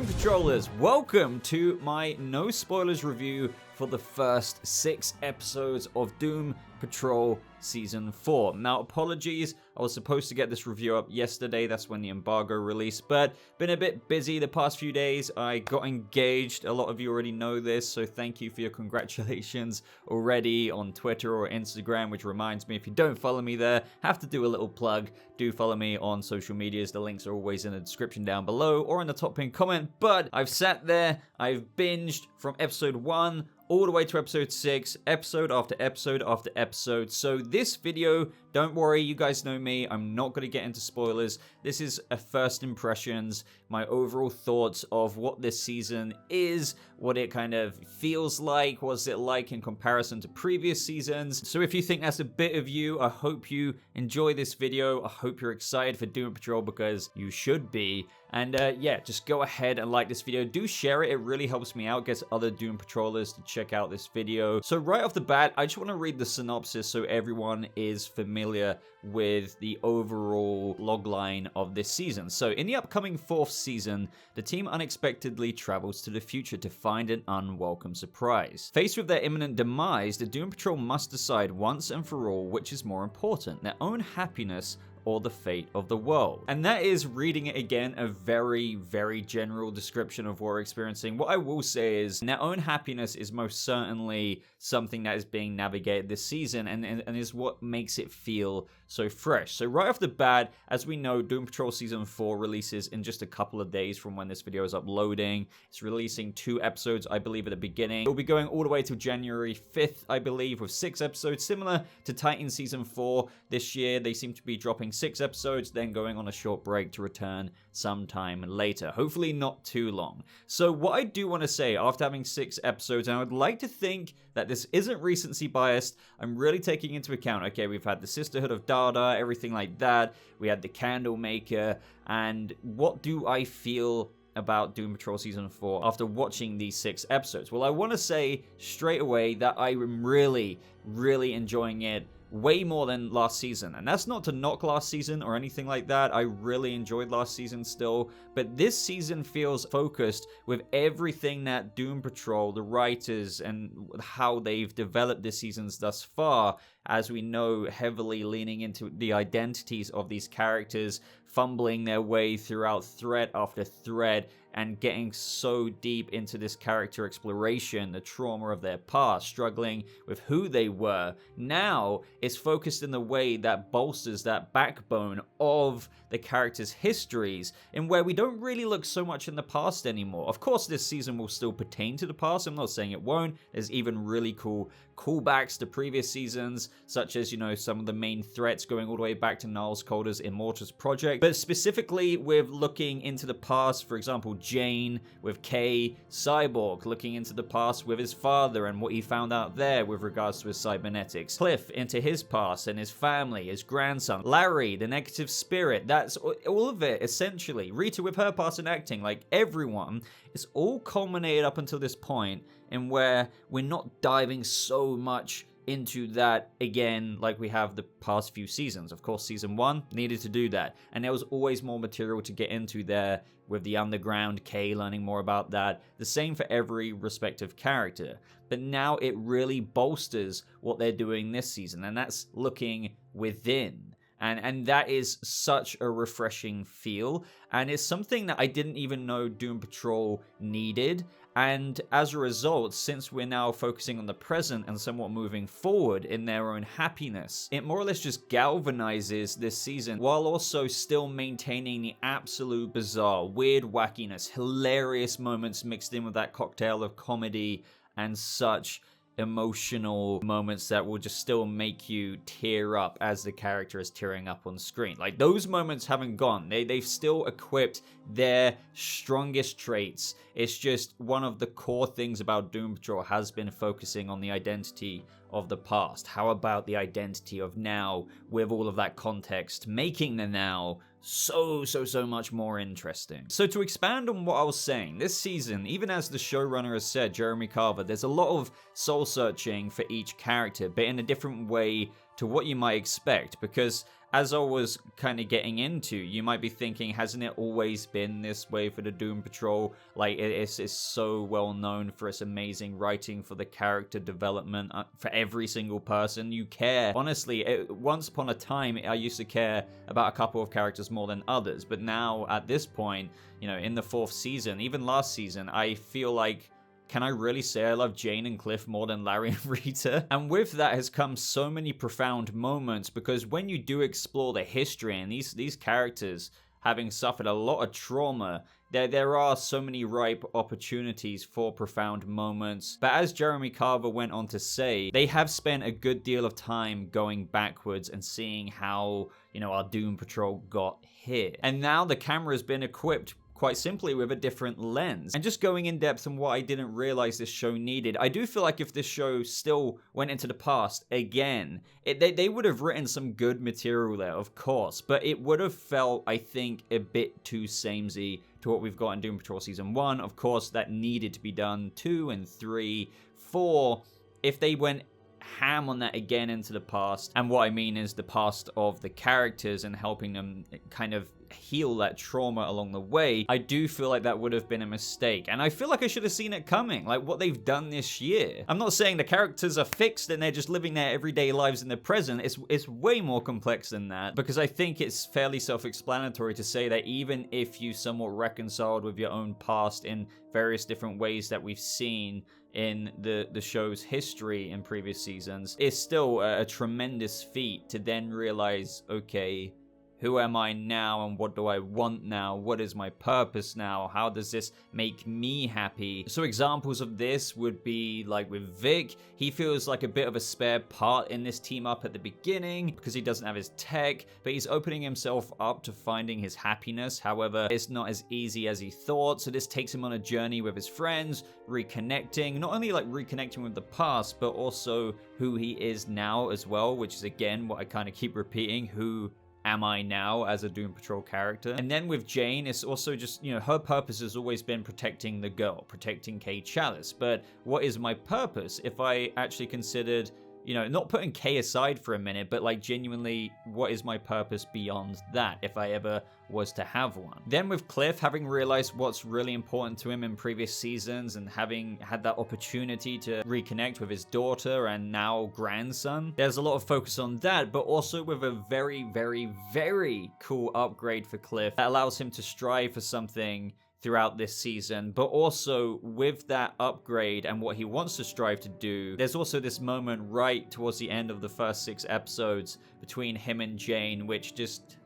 Doom Patrollers, welcome to my no spoilers review for the first 6 episodes of Doom Patrol Season 4. Now, apologies, I was supposed to get this review up yesterday, that's when the embargo released, but been a bit busy the past few days. I got engaged, a lot of you already know this, so thank you for your congratulations already on Twitter or Instagram, which reminds me, if you don't follow me there, have to do a little plug. Do follow me on social medias, the links are always in the description down below or in the top pinned comment, but I've sat there, I've binged from episode 1 all the way to episode 6, episode after episode after episode. So this video, don't worry, you guys know me, I'm not going to get into spoilers. This is a first impressions, my overall thoughts of what this season is, what it kind of feels like, what's it like in comparison to previous seasons. So if you think that's a bit of you, I hope you enjoy this video. I hope you're excited for Doom Patrol because you should be. And yeah, just go ahead and like this video. Do share it. It really helps me out, gets other Doom Patrollers to check out this video. So right off the bat, I just want to read the synopsis so everyone is familiar with the overall logline of this season. So in the upcoming 4th season, the team unexpectedly travels to the future to find an unwelcome surprise. Faced with their imminent demise, the Doom Patrol must decide once and for all which is more important, their own happiness or the fate of the world. And that is, reading it again, a very, very general description of what we're experiencing. What I will say is their own happiness is most certainly something that is being navigated this season and is what makes it feel so fresh. So right off the bat, as we know, Doom Patrol Season 4 releases in just a couple of days from when this video is uploading. It's releasing 2 episodes, I believe, at the beginning. It'll be going all the way to January 5th, I believe, with 6 episodes, similar to Titan Season 4 this year. They seem to be dropping 6 episodes, then going on a short break to return sometime later. Hopefully not too long. So what I do want to say, after having 6 episodes, and I would like to think that this isn't recency biased, I'm really taking into account, okay, we've had the Sisterhood of Dada, everything like that, we had the Candle Maker, and what do I feel about Doom Patrol Season 4 after watching these 6 episodes? Well, I want to say straight away that I am really, really enjoying it way more than last season. And that's not to knock last season or anything like that. I really enjoyed last season still. But this season feels focused with everything that Doom Patrol, the writers, and how they've developed this seasons thus far, as we know, heavily leaning into the identities of these characters, fumbling their way throughout thread after thread, and getting so deep into this character exploration, the trauma of their past, struggling with who they were. Now, it's focused in the way that bolsters that backbone of the characters' histories, in where we don't really look so much in the past anymore. Of course, this season will still pertain to the past. I'm not saying it won't. There's even really cool callbacks to previous seasons, such as, you know, some of the main threats going all the way back to Niles Calder's Immortals project. But specifically with looking into the past, for example, Jane with Kay, Cyborg looking into the past with his father and what he found out there with regards to his cybernetics, Cliff into his past and his family, his grandson, Larry, the negative spirit, that's all of it essentially, Rita with her past and acting, like everyone, it's all culminated up until this point in where we're not diving so much into that again like we have the past few seasons. Of course, season 1 needed to do that, and there was always more material to get into there with the underground, Kay learning more about that. The same for every respective character, but now it really bolsters what they're doing this season, and that's looking within. And that is such a refreshing feel, and it's something that I didn't even know Doom Patrol needed. And as a result, since we're now focusing on the present and somewhat moving forward in their own happiness, it more or less just galvanizes this season while also still maintaining the absolute bizarre, weird wackiness, hilarious moments mixed in with that cocktail of comedy and such emotional moments that will just still make you tear up as the character is tearing up on screen. Like, those moments haven't gone. They've still equipped their strongest traits. It's just one of the core things about Doom Patrol has been focusing on the identity of the past. How about the identity of now with all of that context, making the now so much more interesting. So to expand on what I was saying, this season, even as the showrunner has said, Jeremy Carver, there's a lot of soul searching for each character, but in a different way to what you might expect, because as I was kind of getting into, you might be thinking, hasn't it always been this way for the Doom Patrol? Like, it's so well known for its amazing writing, for the character development, for every single person. You care. Honestly, once upon a time, I used to care about a couple of characters more than others, but now, at this point, you know, in the 4th season, even last season, I feel like, can I really say I love Jane and Cliff more than Larry and Rita? And with that has come so many profound moments, because when you do explore the history and these characters having suffered a lot of trauma, there are so many ripe opportunities for profound moments. But as Jeremy Carver went on to say, they have spent a good deal of time going backwards and seeing how, you know, our Doom Patrol got here. And now the camera has been equipped quite simply with a different lens. And just going in depth on what I didn't realize this show needed, I do feel like if this show still went into the past again, they would have written some good material there, of course, but it would have felt, I think, a bit too samey to what we've got in Doom Patrol Season 1. Of course, that needed to be done. 2 and 3, 4, if they went ham on that again into the past, and what I mean is the past of the characters and helping them kind of heal that trauma along the way, I do feel like that would have been a mistake, and I feel like I should have seen it coming, like what they've done this year. I'm not saying the characters are fixed and they're just living their everyday lives in the present. It's way more complex than that, because I think it's fairly self-explanatory to say that even if you somewhat reconciled with your own past in various different ways that we've seen in the show's history in previous seasons, it's still a tremendous feat to then realize, okay, who am I now and what do I want now? What is my purpose now? How does this make me happy? So examples of this would be like with Vic. He feels like a bit of a spare part in this team up at the beginning because he doesn't have his tech, but he's opening himself up to finding his happiness. However, it's not as easy as he thought. So this takes him on a journey with his friends, reconnecting, not only like reconnecting with the past, but also who he is now as well, which is again what I kind of keep repeating, who am I now as a Doom Patrol character? And then with Jane, it's also just, you know, her purpose has always been protecting the girl, protecting Kay Chalice. But what is my purpose if I actually considered, you know, not putting Kay aside for a minute, but like genuinely, what is my purpose beyond that if I ever was to have one? Then with Cliff, having realized what's really important to him in previous seasons and having had that opportunity to reconnect with his daughter and now grandson, there's a lot of focus on that, but also with a very, very, very cool upgrade for Cliff that allows him to strive for something throughout this season. But also with that upgrade and what he wants to strive to do, there's also this moment right towards the end of the first 6 episodes between him and Jane, which just,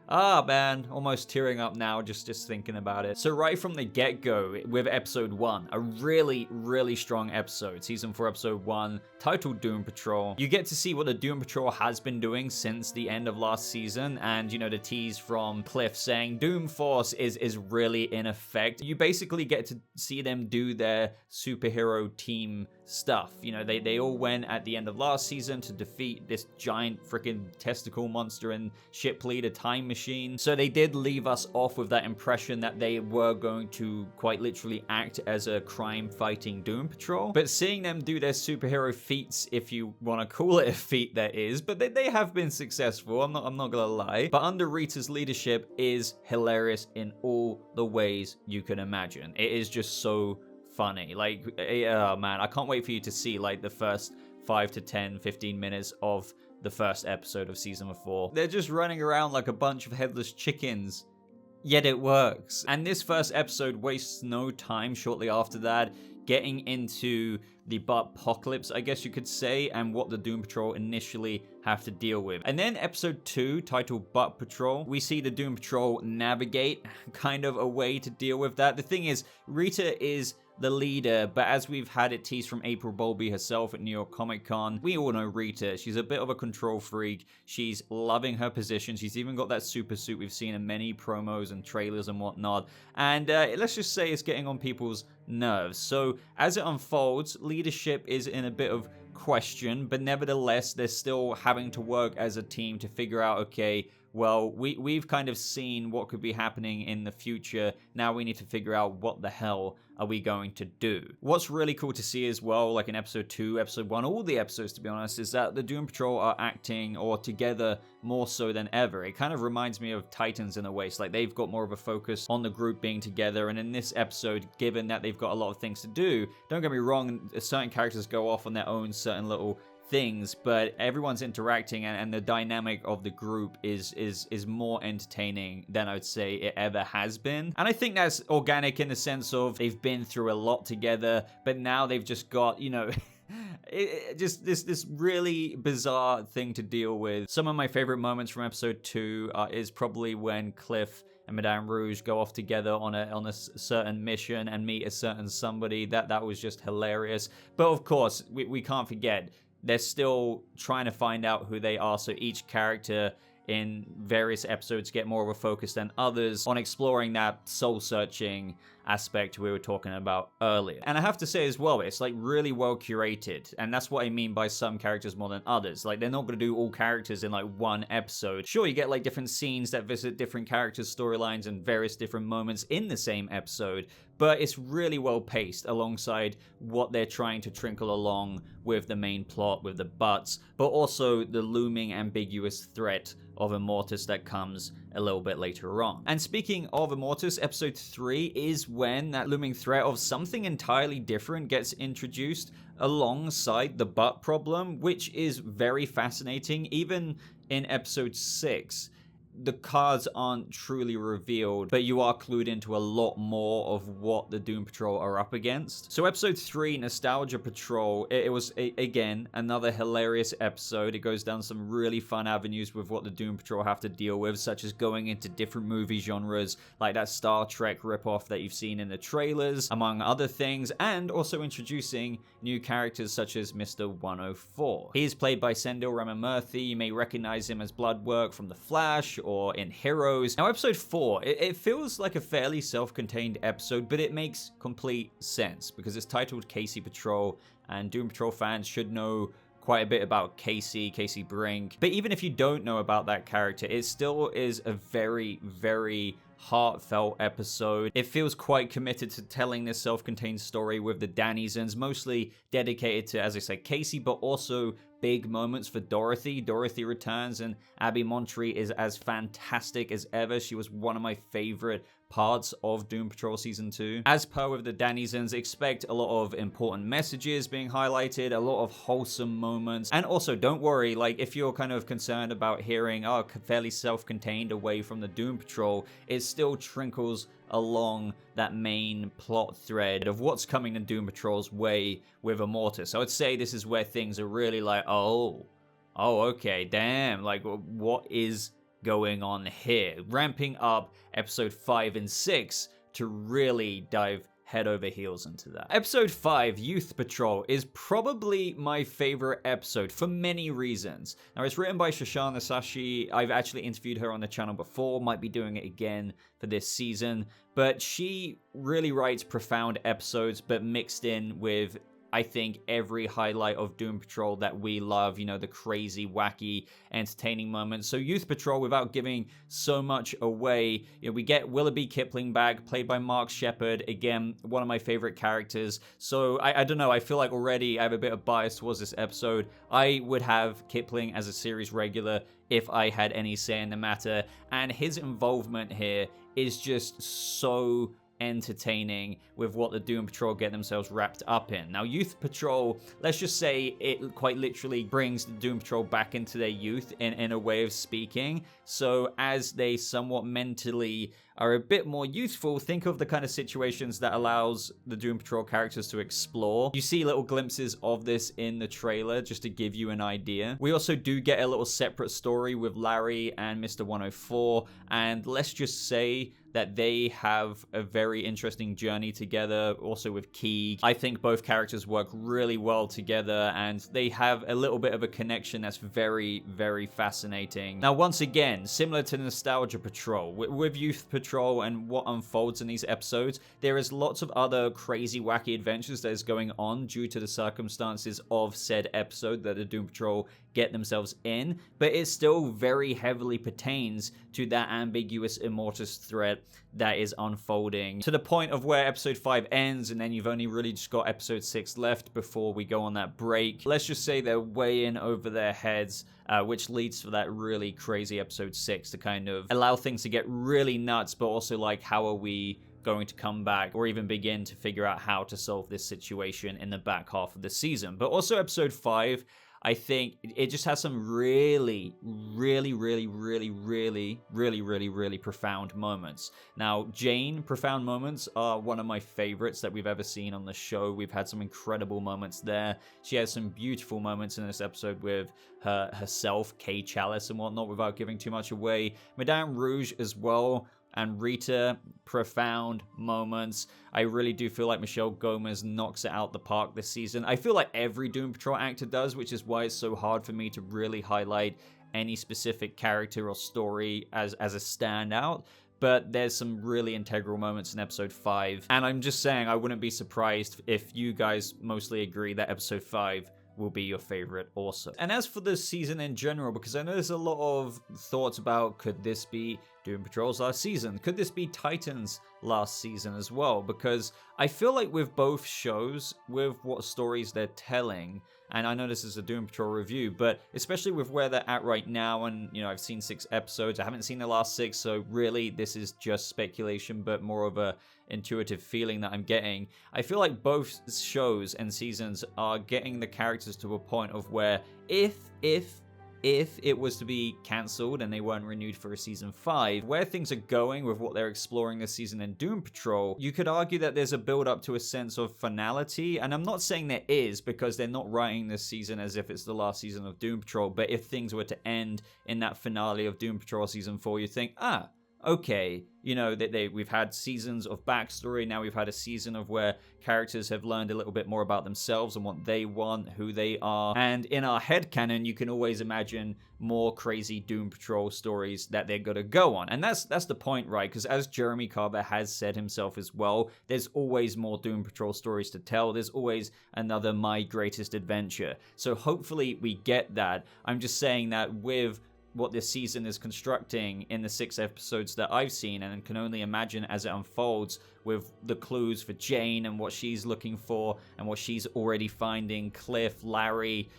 man, almost tearing up now just thinking about it. So right from the get-go with episode 1, a really, really strong episode, season 4 episode 1, titled Doom Patrol, you get to see what the Doom Patrol has been doing since the end of last season, and you know, the tease from Cliff saying Doom Force is really in effect. You basically get to see them do their superhero team stuff. You know, they all went at the end of last season to defeat this giant freaking testicle monster and ship leader Time Machine. So they did leave us off with that impression that they were going to quite literally act as a crime-fighting Doom Patrol. But seeing them do their superhero feats, if you want to call it a feat, that is, but they have been successful, I'm not gonna lie. But under Rita's leadership is hilarious in all the ways you can imagine. It is just so funny. Like, man, I can't wait for you to see like the first 5 to 10, 15 minutes of the first episode of season 4. They're just running around like a bunch of headless chickens, yet it works. And this first episode wastes no time shortly after that, getting into the apocalypse, I guess you could say, and what the Doom Patrol initially have to deal with. And then episode 2, titled Butt Patrol, we see the Doom Patrol navigate kind of a way to deal with that. The thing is, Rita is the leader, but as we've had it teased from April Bowlby herself at New York Comic Con, we all know Rita. She's a bit of a control freak. She's loving her position. She's even got that super suit we've seen in many promos and trailers and whatnot. And let's just say it's getting on people's nerves. So as it unfolds, leadership is in a bit of question, but nevertheless, they're still having to work as a team to figure out, okay, well, we've kind of seen what could be happening in the future. Now we need to figure out what the hell are we going to do. What's really cool to see as well, like in episode 2, episode 1, all the episodes to be honest, is that the Doom Patrol are acting or together more so than ever. It kind of reminds me of Titans in a way. It's like they've got more of a focus on the group being together, and in this episode, given that they've got a lot of things to do, don't get me wrong, certain characters go off on their own certain little things, but everyone's interacting, and the dynamic of the group is more entertaining than I would say it ever has been. And I think that's organic in the sense of they've been through a lot together, but now they've just got, you know, just this really bizarre thing to deal with. Some of my favorite moments from episode 2 is probably when Cliff and Madame Rouge go off together on a certain mission and meet a certain somebody. That was just hilarious. But of course, we can't forget, they're still trying to find out who they are, so each character in various episodes get more of a focus than others on exploring that soul-searching aspect we were talking about earlier. And I have to say as well, it's like really well curated, and that's what I mean by some characters more than others. Like, they're not going to do all characters in like one episode. Sure, you get like different scenes that visit different characters' storylines and various different moments in the same episode, but it's really well paced alongside what they're trying to trickle along with the main plot, with the butts, but also the looming ambiguous threat of Immortus that comes a little bit later on. And speaking of Immortus, episode 3 is when that looming threat of something entirely different gets introduced alongside the butt problem, which is very fascinating. Even in episode 6, the cards aren't truly revealed, but you are clued into a lot more of what the Doom Patrol are up against. So episode 3, Nostalgia Patrol, it was, again, another hilarious episode. It goes down some really fun avenues with what the Doom Patrol have to deal with, such as going into different movie genres, like that Star Trek ripoff that you've seen in the trailers, among other things, and also introducing new characters such as Mr. 104. He is played by Sendil Ramamurthy. You may recognize him as Bloodwork from The Flash, or in Heroes. Now, episode 4, it feels like a fairly self-contained episode, but it makes complete sense because it's titled Casey Patrol, and Doom Patrol fans should know quite a bit about Casey Brink. But even if you don't know about that character, it still is a very, very heartfelt episode. It feels quite committed to telling this self-contained story with the Danizens, mostly dedicated to, as I say, Casey, but also big moments for Dorothy. Dorothy returns, and Abby Montree is as fantastic as ever. She was one of my favorite parts of Doom Patrol Season 2. As per with the Danizens, expect a lot of important messages being highlighted, a lot of wholesome moments, and also don't worry, like if you're kind of concerned about hearing, fairly self-contained away from the Doom Patrol, it still trickles along that main plot thread of what's coming to Doom Patrol's way with Immortus. I would say this is where things are really like, oh, okay, damn, like what is going on here? Ramping up episode 5 and 6 to really dive head over heels into that. Episode 5, Youth Patrol, is probably my favorite episode for many reasons. Now, it's written by Shoshana Sashi. I've actually interviewed her on the channel before, might be doing it again for this season, but she really writes profound episodes, but mixed in with, I think, every highlight of Doom Patrol that we love, you know, the crazy, wacky, entertaining moments. So Youth Patrol, without giving so much away, you know, we get Willoughby Kipling back, played by Mark Sheppard, again, one of my favorite characters. So I don't know, I feel like already I have a bit of bias towards this episode. I would have Kipling as a series regular if I had any say in the matter, and his involvement here is just so entertaining with what the Doom Patrol get themselves wrapped up in. Now, Youth Patrol, let's just say it quite literally brings the Doom Patrol back into their youth in a way of speaking. So as they somewhat mentally are a bit more youthful, think of the kind of situations that allows the Doom Patrol characters to explore. You see little glimpses of this in the trailer just to give you an idea. We also do get a little separate story with Larry and Mr. 104, and let's just say that they have a very interesting journey together, also with Keeg. I think both characters work really well together, and they have a little bit of a connection that's very, very fascinating. Now, once again, similar to Nostalgia Patrol, with Youth Patrol and what unfolds in these episodes, there is lots of other crazy, wacky adventures that is going on due to the circumstances of said episode that the Doom Patrol get themselves in, but it still very heavily pertains to that ambiguous Immortus threat that is unfolding to the point of where episode 5 ends, and then you've only really just got episode 6 left before we go on that break. Let's just say they're way in over their heads, which leads to that really crazy episode 6 to kind of allow things to get really nuts, but also like, how are we going to come back or even begin to figure out how to solve this situation in the back half of the season. But also episode 5, I think it just has some really profound moments. Now, Jane profound moments are one of my favorites that we've ever seen on the show. We've had some incredible moments there. She has some beautiful moments in this episode with herself, Kay Chalice and whatnot, without giving too much away. Madame Rouge as well, and Rita, profound moments. I really do feel like Michelle Gomez knocks it out the park this season. I feel like every Doom Patrol actor does, which is why it's so hard for me to really highlight any specific character or story as a standout. But there's some really integral moments in episode 5. And I'm just saying, I wouldn't be surprised if you guys mostly agree that episode 5 will be your favorite also. And as for the season in general, because I know there's a lot of thoughts about, could this be Doom Patrol's last season? Could this be Titan's last season as well? Because I feel like with both shows, with what stories they're telling, and I know this is a Doom Patrol review, but especially with where they're at right now, and you know, I've seen 6 episodes, I haven't seen the last 6, so really this is just speculation, but more of a intuitive feeling that I'm getting. I feel like both shows and seasons are getting the characters to a point of where if it was to be cancelled and they weren't renewed for a season 5, where things are going with what they're exploring this season in Doom Patrol, you could argue that there's a build up to a sense of finality. And I'm not saying there is, because they're not writing this season as if it's the last season of Doom Patrol, but if things were to end in that finale of Doom Patrol season 4, you think, okay, you know, that we've had seasons of backstory, now we've had a season of where characters have learned a little bit more about themselves and what they want, who they are, and in our headcanon, you can always imagine more crazy Doom Patrol stories that they're gonna go on, and that's the point, right? Because as Jeremy Carver has said himself as well, there's always more Doom Patrol stories to tell, there's always another My Greatest Adventure, so hopefully we get that. I'm just saying that with what this season is constructing in the 6 episodes that I've seen, and can only imagine as it unfolds with the clues for Jane and what she's looking for and what she's already finding, Cliff, Larry,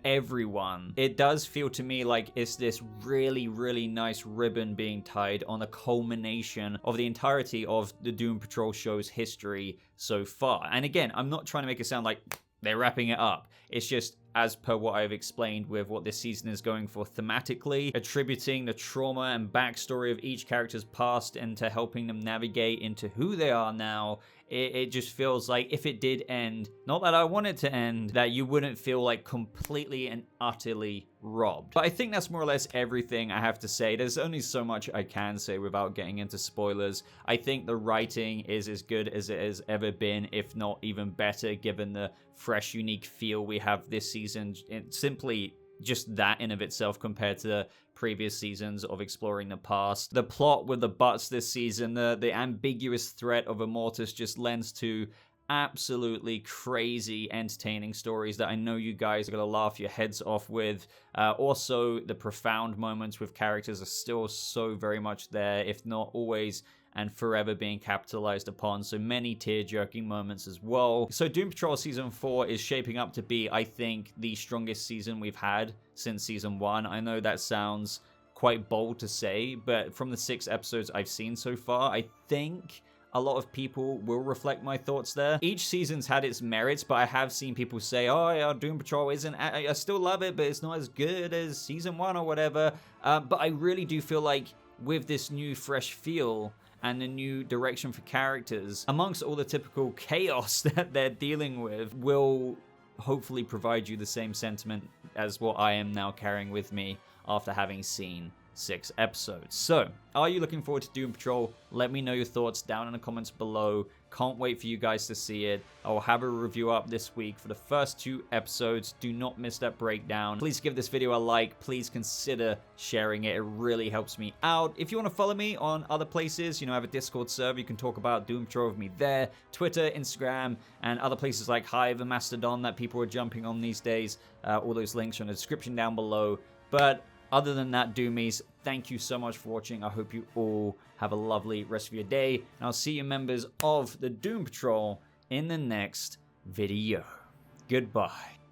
everyone. It does feel to me like it's this really nice ribbon being tied on a culmination of the entirety of the Doom Patrol show's history so far. And again, I'm not trying to make it sound like they're wrapping it up. It's just, as per what I've explained with what this season is going for thematically, attributing the trauma and backstory of each character's past into helping them navigate into who they are now, it just feels like if it did end, not that I want it to end, that you wouldn't feel like completely and utterly robbed. But I think that's more or less everything I have to say. There's only so much I can say without getting into spoilers. I think the writing is as good as it has ever been, if not even better, given the fresh, unique feel we have this season. It's simply just that in of itself compared to the previous seasons of exploring the past. The plot with the butts this season, the ambiguous threat of Immortus just lends to absolutely crazy entertaining stories that I know you guys are going to laugh your heads off with. Also, the profound moments with characters are still so very much there, if not always and forever being capitalized upon, so many tear-jerking moments as well. So Doom Patrol Season 4 is shaping up to be, I think, the strongest season we've had since Season 1. I know that sounds quite bold to say, but from the 6 episodes I've seen so far, I think a lot of people will reflect my thoughts there. Each season's had its merits, but I have seen people say, oh yeah, Doom Patrol isn't, I still love it, but it's not as good as Season 1 or whatever. But I really do feel like with this new fresh feel and the new direction for characters, amongst all the typical chaos that they're dealing with, will hopefully provide you the same sentiment as what I am now carrying with me after having seen 6 episodes. So, are you looking forward to Doom Patrol? Let me know your thoughts down in the comments below. Can't wait for you guys to see it. I will have a review up this week for the first 2 episodes. Do not miss that breakdown. Please give this video a like. Please consider sharing it. It really helps me out. If you want to follow me on other places, you know, I have a Discord server. You can talk about Doom Patrol with me there. Twitter, Instagram, and other places like Hive and Mastodon that people are jumping on these days. All those links are in the description down below. But other than that, Doomies, thank you so much for watching. I hope you all have a lovely rest of your day. And I'll see you members of the Doom Patrol in the next video. Goodbye.